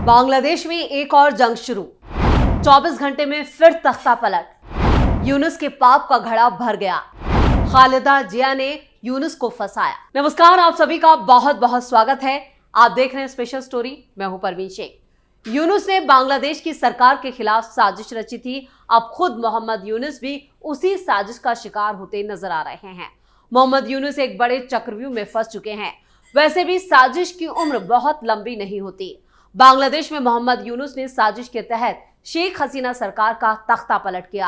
बांग्लादेश में एक और जंग शुरू। 24 घंटे में फिर तख्ता पलट। यूनुस के पाप का घड़ा भर गया। खालिदा जिया ने यूनुस को फंसाया। नमस्कार, आप सभी का बहुत बहुत स्वागत है। आप देख रहे हैं स्पेशल स्टोरी। मैं हूं परवीन शेख। यूनुस ने बांग्लादेश की सरकार के खिलाफ साजिश रची थी। अब खुद मोहम्मद यूनुस भी उसी साजिश का शिकार होते नजर आ रहे हैं। मोहम्मद यूनुस एक बड़े चक्रव्यूह में फंस चुके हैं। वैसे भी साजिश की उम्र बहुत लंबी नहीं होती। बांग्लादेश में मोहम्मद यूनुस ने साजिश के तहत शेख हसीना सरकार का तख्ता पलट किया।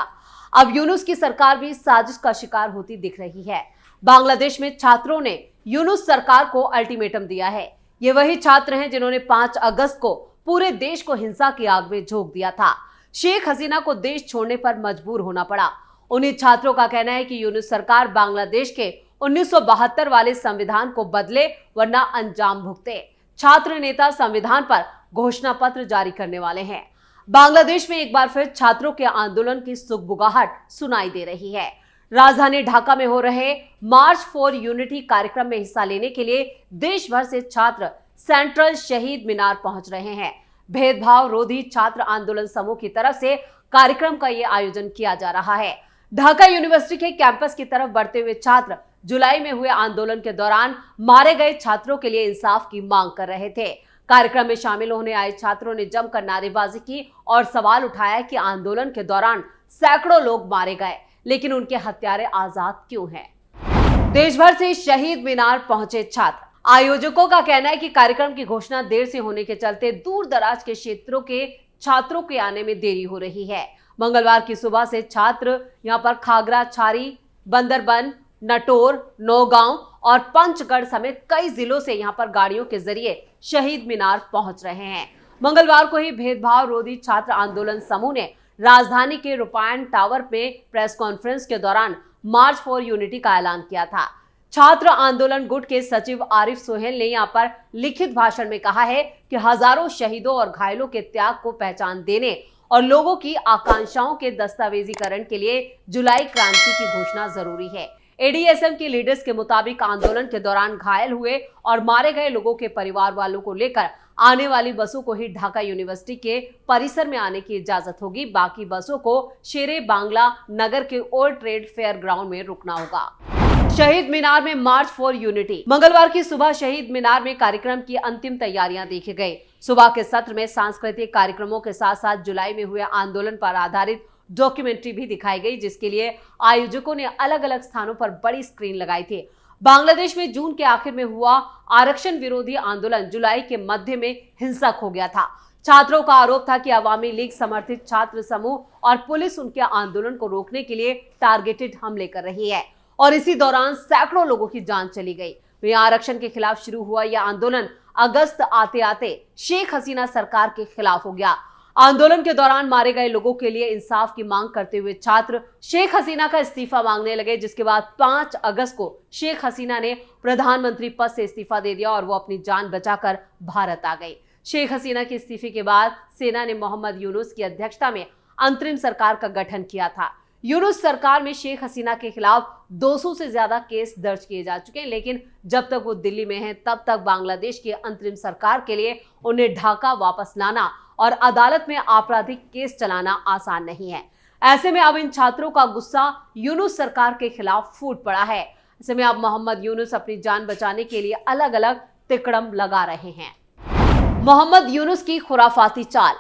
अब यूनुस की सरकार भी साजिश का शिकार होती दिख रही है। बांग्लादेश में छात्रों ने यूनुस सरकार को अल्टीमेटम दिया है। ये वही छात्र हैं जिन्होंने 5 अगस्त को पूरे देश को हिंसा की आग में झोंक दिया था। शेख हसीना को देश छोड़ने पर मजबूर होना पड़ा। उन्हीं छात्रों का कहना है कि यूनुस सरकार बांग्लादेश के 1972 वाले संविधान को बदले वरना अंजाम भुगते। छात्र नेता संविधान पर घोषणा पत्र जारी करने वाले हैं। बांग्लादेश में एक बार फिर छात्रों के आंदोलन की सुगबुगाहट सुनाई दे रही है। राजधानी ढाका में हो रहे मार्च फॉर यूनिटी कार्यक्रम में हिस्सा लेने के लिए देश भर से छात्र सेंट्रल शहीद मीनार पहुंच रहे हैं। भेदभाव रोधी छात्र आंदोलन समूह की तरफ से कार्यक्रम का यह आयोजन किया जा रहा है। ढाका यूनिवर्सिटी के कैंपस की तरफ बढ़ते हुए छात्र जुलाई में हुए आंदोलन के दौरान मारे गए छात्रों के लिए इंसाफ की मांग कर रहे थे। कार्यक्रम में शामिल होने आए छात्रों ने जमकर नारेबाजी की और सवाल उठाया कि आंदोलन के दौरान सैकड़ों लोग मारे गए, लेकिन उनके हत्यारे आजाद क्यों हैं? देश भर से शहीद मीनार पहुंचे छात्र। आयोजकों का कहना है कि कार्यक्रम की घोषणा देर से होने के चलते दूर दराज के क्षेत्रों के छात्रों के आने में देरी हो रही है। मंगलवार की सुबह से छात्र यहां पर खागरा छारी, बंदरबन, नटोर, नौगांव और पंचगढ़ समेत कई जिलों से यहां पर गाड़ियों के जरिए शहीद मीनार पहुंच रहे हैं। मंगलवार को ही भेदभाव रोधी छात्र आंदोलन समूह ने राजधानी के रूपायन टावर में प्रेस कॉन्फ्रेंस के दौरान मार्च फॉर यूनिटी का ऐलान किया था। छात्र आंदोलन गुट के सचिव आरिफ सोहेल ने यहां पर लिखित भाषण में कहा है कि हजारों शहीदों और घायलों के त्याग को पहचान देने और लोगों की आकांक्षाओं के दस्तावेजीकरण के लिए जुलाई क्रांति की घोषणा जरूरी है। एडीएसएम के लीडर्स के मुताबिक आंदोलन के दौरान घायल हुए और मारे गए लोगों के परिवार वालों को लेकर आने वाली बसों को ही ढाका यूनिवर्सिटी के परिसर में आने की इजाजत होगी। बाकी बसों को शेरे बांग्ला नगर के ओल्ड ट्रेड फेयर ग्राउंड में रुकना होगा। शहीद मीनार में मार्च फॉर यूनिटी। मंगलवार की सुबह शहीद मीनार में कार्यक्रम की अंतिम तैयारियां देखी गई। सुबह के सत्र में सांस्कृतिक कार्यक्रमों के साथ साथ जुलाई में हुए आंदोलन पर आधारित डॉक्यूमेंट्री भी दिखाई गई, जिसके लिए आयोजकों ने अलग अलग स्थानों पर बड़ी स्क्रीन लगाई थी। बांग्लादेश में जून के आखिर में हुआ आरक्षण विरोधी आंदोलन जुलाई के मध्य में हिंसक हो गया था। छात्रों का आरोप था कि अवामी लीग समर्थित छात्र समूह और पुलिस उनके आंदोलन को रोकने के लिए टारगेटेड हमले कर रही है और इसी दौरान सैकड़ों लोगों की जान चली गई। वहीं आरक्षण के खिलाफ शुरू हुआ यह आंदोलन अगस्त आते आते शेख हसीना सरकार के खिलाफ हो गया। आंदोलन के दौरान मारे गए लोगों के लिए इंसाफ की मांग करते हुए छात्र शेख हसीना का इस्तीफा मांगने लगे, जिसके बाद 5 अगस्त को शेख हसीना ने प्रधानमंत्री पद से इस्तीफा दे दिया और वो अपनी जान बचाकर भारत आ गई। शेख हसीना के इस्तीफे के बाद सेना ने मोहम्मद यूनुस की अध्यक्षता में अंतरिम सरकार का गठन किया था। यूनुस सरकार में शेख हसीना के खिलाफ 200 से ज्यादा केस दर्ज किए जा चुके हैं, लेकिन जब तक वो दिल्ली में हैं तब तक बांग्लादेश की अंतरिम सरकार के लिए उन्हें ढाका वापस लाना और अदालत में आपराधिक केस चलाना आसान नहीं है। ऐसे में अब इन छात्रों का गुस्सा यूनुस सरकार के खिलाफ फूट पड़ा है। ऐसे में अब मोहम्मद यूनुस अपनी जान बचाने के लिए अलग अलग तिकड़म लगा रहे हैं। मोहम्मद यूनुस की खुराफाती चाल।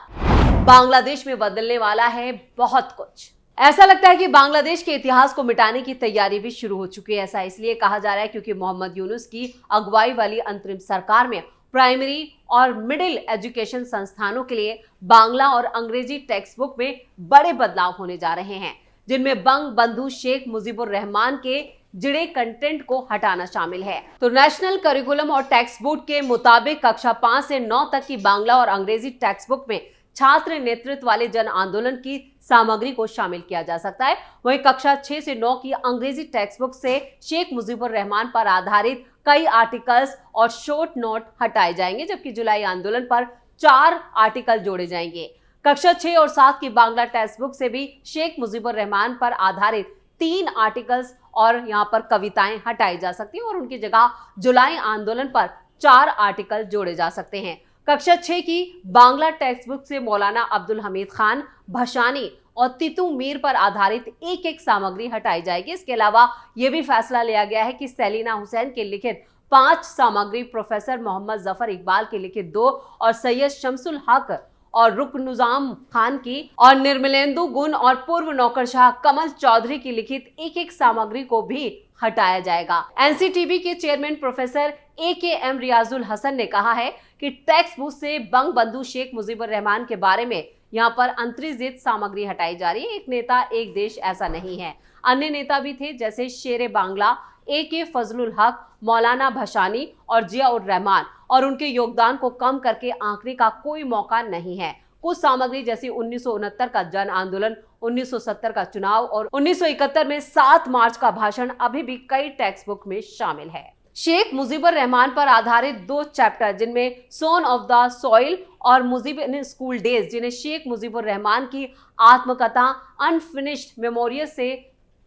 बांग्लादेश में बदलने वाला है बहुत कुछ। ऐसा लगता है कि बांग्लादेश के इतिहास को मिटाने की तैयारी भी शुरू हो चुकी है। ऐसा इसलिए कहा जा रहा है क्योंकि मोहम्मद यूनुस की अगुवाई वाली अंतरिम सरकार में प्राइमरी और मिडिल एजुकेशन संस्थानों के लिए बांग्ला और अंग्रेजी टेक्स्ट बुक में बड़े बदलाव होने जा रहे हैं, जिनमें बंग बंधु शेख मुजीबुर रहमान के जुड़े कंटेंट को हटाना शामिल है। तो नेशनल करिकुलम और टेक्स्ट बुक के मुताबिक कक्षा 5 से 9 तक की बांग्ला और अंग्रेजी टेक्स्ट बुक में छात्र नेतृत्व वाले जन आंदोलन की सामग्री को शामिल किया जा सकता है। वहीं कक्षा 6 से 9 की अंग्रेजी टेक्स्ट बुक से शेख मुजीबुर रहमान पर आधारित कई आर्टिकल्स और शॉर्ट नोट हटाए जाएंगे, जबकि जुलाई आंदोलन पर 4 आर्टिकल जोड़े जाएंगे। कक्षा 6 और 7 की बांग्ला टेक्स्ट बुक से भी शेख मुजीबुर रहमान पर आधारित 3 आर्टिकल्स और यहाँ पर कविताएं हटाई जा सकती हैं और उनकी जगह जुलाई आंदोलन पर 4 आर्टिकल जोड़े जा सकते हैं। कक्षा 6 की बांग्ला टेक्स्ट बुक से मौलाना अब्दुल हमीद खान भशानी और तितू मीर पर आधारित एक एक सामग्री हटाई जाएगी। इसके अलावा यह भी फैसला लिया गया है कि सलीना हुसैन के लिखित 5 सामग्री, प्रोफेसर मोहम्मद जफर इकबाल के लिखित 2 और सैयद शमसुल हक और रुकनुजाम खान की और निर्मलेंदु गुण और पूर्व नौकरशाह कमल चौधरी की लिखित एक एक सामग्री को भी हटाया जाएगा। एनसीटीबी के chairman professor AKM Riyazul Hasan ने कहा है कि टेक्स्ट बुक से बंग बंधु शेख मुजीबुर रहमान के बारे में यहाँ पर अंतर्जित सामग्री हटाई जा रही है। एक नेता एक देश ऐसा नहीं है, अन्य नेता भी थे जैसे शेरे बांग्ला, AK फजलुल हक, मौलाना भशानी और जिया उर रहमान, और उनके योगदान को कम करके आंकने का कोई मौका नहीं है। कुछ सामग्री जैसी 1969 का जन आंदोलन, 1970 का चुनाव और 1971 में 7 मार्च का भाषण अभी भी कई टेक्स्ट बुक में शामिल है। शेख मुजीबुर रहमान पर आधारित 2 चैप्टर जिनमें सोन ऑफ द सॉइल और मुजीब इन स्कूल डेज, जिन्हें शेख मुजीबुर रहमान की आत्मकथा अनफिनिश्ड मेमोरियल से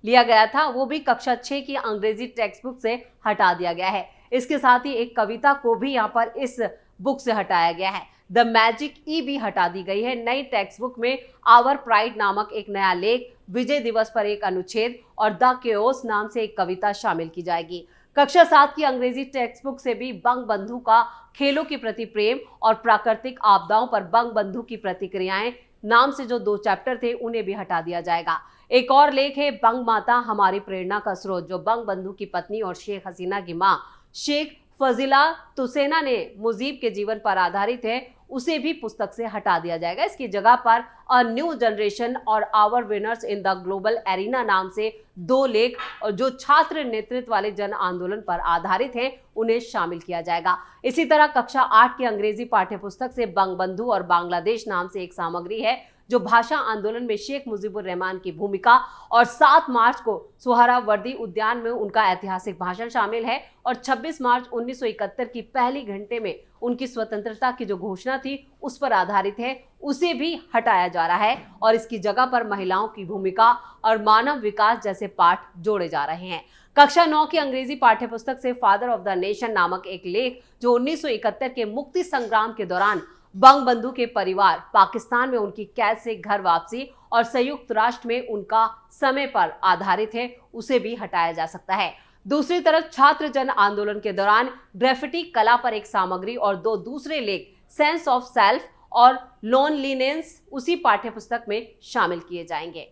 लिया गया था, वो भी कक्षा 6 की अंग्रेजी टेक्स्ट बुक से हटा दिया गया है। इसके साथ ही एक कविता को भी यहाँ पर इस बुक से हटाया गया है। द मैजिक ई भी हटा दी गई है। नई टेक्स्ट बुक में आवर प्राइड नामक एक नया लेख, विजय दिवस पर एक अनुच्छेद और द केओस नाम से एक कविता शामिल की जाएगी। कक्षा 7 की अंग्रेजी टेक्स्ट बुक से भी बंग बंधु का खेलों के प्रति प्रेम और प्राकृतिक आपदाओं पर बंग बंधु की प्रतिक्रियाएं नाम से जो 2 चैप्टर थे उन्हें भी हटा दिया जाएगा। एक और लेख है बंग माता हमारी प्रेरणा का स्रोत, जो बंग बंधु की पत्नी और शेख हसीना की मां शेख फजीला तुसेना ने मुजीब के जीवन पर आधारित है, उसे भी पुस्तक से हटा दिया जाएगा। इसकी जगह पर अ न्यू जनरेशन और our winners in the global arena नाम से 2 लेख और जो छात्र नेतृत्व वाले जन आंदोलन पर आधारित हैं उन्हें शामिल किया जाएगा। इसी तरह कक्षा 8 की अंग्रेजी पाठ्यपुस्तक से बंग बंधु और बांग्लादेश नाम से एक सामग्री है, जो भाषा आंदोलन में शेख मुजीबुर रहमान की भूमिका और 7 मार्च को सोहरावर्दी उद्यान में उनका ऐतिहासिक भाषण शामिल है और 26 मार्च 1971 की पहली घंटे में उनकी स्वतंत्रता की जो घोषणा थी उस पर आधारित है, उसे भी हटाया जा रहा है और इसकी जगह पर महिलाओं की भूमिका और मानव विकास जैसे पाठ जोड़े जा रहे हैं। कक्षा 9 की अंग्रेजी पाठ्यपुस्तक से फादर ऑफ द नेशन नामक एक लेख, जो 1971 के मुक्ति संग्राम के दौरान बंग बंधु के परिवार, पाकिस्तान में उनकी कैद से घर वापसी और संयुक्त राष्ट्र में उनका समय पर आधारित है, उसे भी हटाया जा सकता है। दूसरी तरफ छात्र जन आंदोलन के दौरान ग्रेफिटी कला पर एक सामग्री और 2 दूसरे लेख, सेंस ऑफ सेल्फ और लोनलीनेस, उसी पाठ्यपुस्तक में शामिल किए जाएंगे।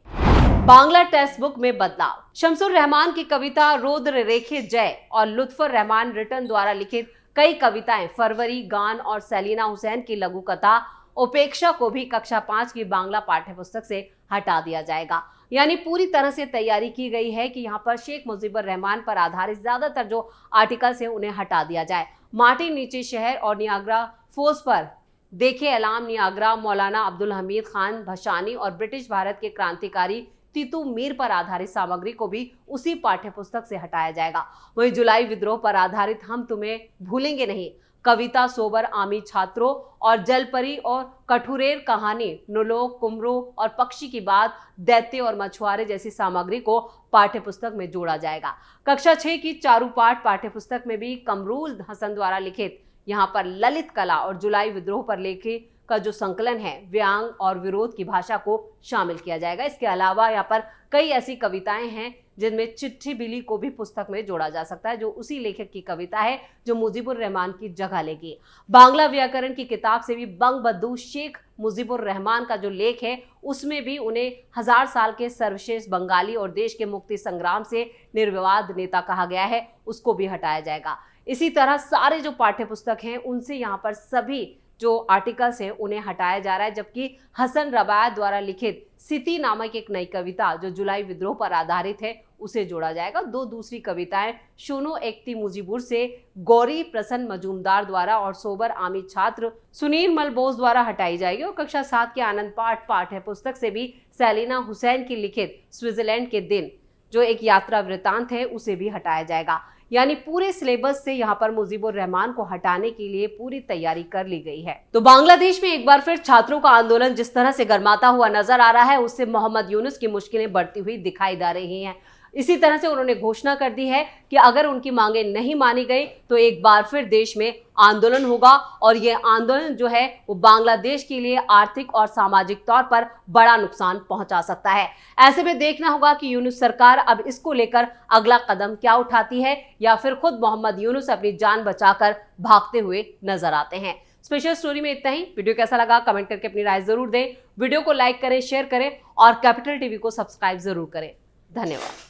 बांग्ला टेक्स्ट बुक में बदलाव। शमसुर रहमान की कविता रौद्र रेखे जय और लुत्फुर रहमान रिटर्न द्वारा लिखित कई कविताएं, फरवरी, गान और सलीना हुसैन की लघु कथा उपेक्षा को भी कक्षा 5 की बांग्ला पाठ्यपुस्तक से हटा दिया जाएगा। यानी पूरी तरह से तैयारी की गई है कि यहाँ पर शेख मुजीबुर रहमान पर आधारित ज्यादातर जो आर्टिकल्स हैं उन्हें हटा दिया जाए। माटी नीचे शहर और नियाग्रा फोर्स पर देखे अलाम नियाग्रा, मौलाना अब्दुल हमीद खान भशानी और ब्रिटिश भारत के क्रांतिकारी तितू मीर पर आधारित सामग्री को भी उसी पाठ्यपुस्तक से हटाया जाएगा। वहीं जुलाई विद्रोह पर आधारित हम तुम्हें भूलेंगे नहीं कविता, सोबर आमी छात्रों और जलपरी और कठुरेर कहानी, नुलो, कुमरो और पक्षी की बात, दैत्य और मछुआरे जैसी सामग्री को पाठ्यपुस्तक में जोड़ा जाएगा। कक्षा 6 की चारूपाठ पाठ्यपुस्तक में भी कमरूल हसन द्वारा लिखित यहाँ पर ललित कला और जुलाई विद्रोह पर लेखे का जो संकलन है, व्यंग और विरोध की भाषा को शामिल किया जाएगा। इसके अलावा यहाँ पर कई ऐसी कविताएं हैं जिनमें चिट्ठी बिली को भी पुस्तक में जोड़ा जा सकता है, जो उसी लेखक की कविता है जो मुजीबुर रहमान की जगह लेगी। बांग्ला व्याकरण की किताब से भी बंग बंधु शेख मुजीबुर रहमान का जो लेख है उसमें भी उन्हें 1000 साल के सर्वश्रेष्ठ बंगाली और देश के मुक्ति संग्राम से निर्विवाद नेता कहा गया है, उसको भी हटाया जाएगा। इसी तरह सारे जो पाठ्यपुस्तक हैं उनसे यहाँ पर सभी जो आर्टिकल्स हैं उन्हें हटाया जा रहा है, जबकि हसन रबायत द्वारा लिखित सिती नामक एक नई कविता जो जुलाई विद्रोह पर आधारित है उसे जोड़ा जाएगा। 2 दूसरी कविताएं शोनो एकती मुजीबुर से गौरी प्रसन्न मजूमदार द्वारा और सोबर आमी छात्र सुनील मलबोस द्वारा हटाई जाएगी और कक्षा 7 के आनंद पाठ पाठ्यपुस्तक से भी सलीना हुसैन की लिखित स्विट्जरलैंड के दिन जो एक यात्रा वृतांत है उसे भी हटाया जाएगा। यानी पूरे सिलेबस से यहाँ पर मुजीबुर रहमान को हटाने के लिए पूरी तैयारी कर ली गई है। तो बांग्लादेश में एक बार फिर छात्रों का आंदोलन जिस तरह से गर्माता हुआ नजर आ रहा है, उससे मोहम्मद यूनुस की मुश्किलें बढ़ती हुई दिखाई दे रही हैं। इसी तरह से उन्होंने घोषणा कर दी है कि अगर उनकी मांगे नहीं मानी गई तो एक बार फिर देश में आंदोलन होगा और यह आंदोलन जो है वो बांग्लादेश के लिए आर्थिक और सामाजिक तौर पर बड़ा नुकसान पहुंचा सकता है। ऐसे में देखना होगा कि यूनुस सरकार अब इसको लेकर अगला कदम क्या उठाती है या फिर खुद मोहम्मद यूनुस अपनी जान बचाकर भागते हुए नजर आते हैं। स्पेशल स्टोरी में इतना ही। वीडियो कैसा लगा कमेंट करके अपनी राय जरूर दें। वीडियो को लाइक करें, शेयर करें और कैपिटल टीवी को सब्सक्राइब जरूर करें। धन्यवाद।